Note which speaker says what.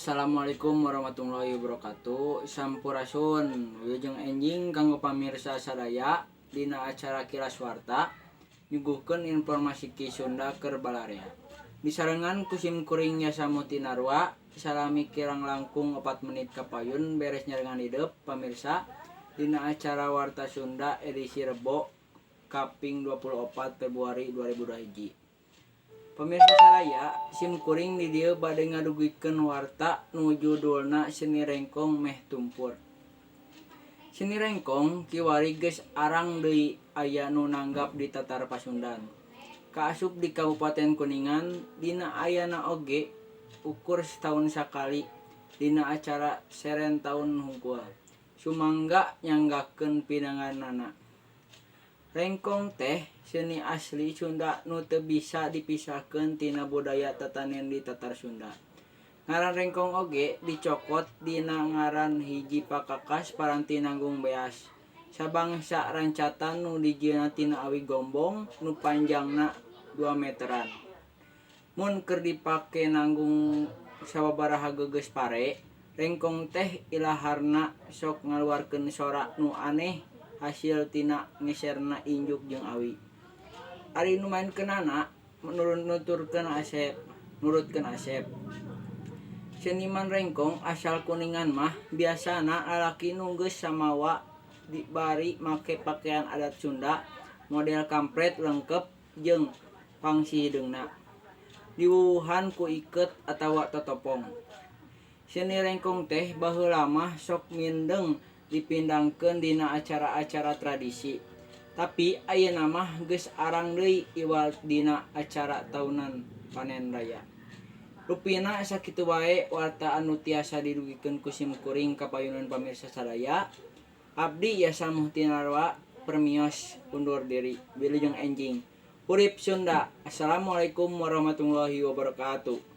Speaker 1: Assalamualaikum warahmatullahi wabarakatuh. Sampurasun wilujeng enjing kanggo pamirsa sadaya dina acara Kilas Warta nyuguhkeun informasi Ki Sunda keur balarea. Disarengan kusim kuring Yasa Mutinarwa salami kirang langkung 4 menit kapayun beres nyarengan hidup pamirsa dina acara Warta Sunda edisi Rebo Kaping 24 Februari 2021. Pemirsa sadaya, sim kuring di dieu bade ngadugikeun warta nu judulna Seni Rengkong meh tumpur. Seni Rengkong kiwari geus arang deui aya nu nanggap di tatar Pasundan. Kaasup di Kabupaten Kuningan dina ayana oge ukur setahun sakali dina acara Seren Taun Hungkul. Sumangga nyanggakeun pinanganana. Rengkong teh seni asli Sunda nu teu bisa dipisahkeun tina budaya tatanen di tatar Sunda. Ngaran rengkong oge dicokot dina ngaran hiji pakakas paranti nanggung beas. Sabangsa rancatan nu dijieunna tina awi gombong nu panjangna 2 meteran. Mun keur dipake nanggung sababaraha geus pare, rengkong teh ilaharna sok ngaluarkeun sora nu aneh hasil tina ngeserna injuk jeung awi. Ari nu mainkeunana nurutkeun Asep. Seniman rengkong asal Kuningan mah biasana lalaki nu geus samawa dibari make pakean adat Sunda model kampret lengkep jeung pangsi hideungna. Diwuwuhan ku ikeut atawa totopong. Seni rengkong teh baheula mah sok mindeng dipindangkeun dina acara-acara tradisi. Tapi ayeuna mah geus arang deui iwal dina acara taunan panen raya. Rupina sakitu wae warta anu tiasa didugikeun ku sim kuring kapayunan pamirsa sadaya. Abdi Yasa Mutinarwa permios undur diri. Wilujeng enjing. Urip Sunda. Assalamualaikum warahmatullahi wabarakatuh.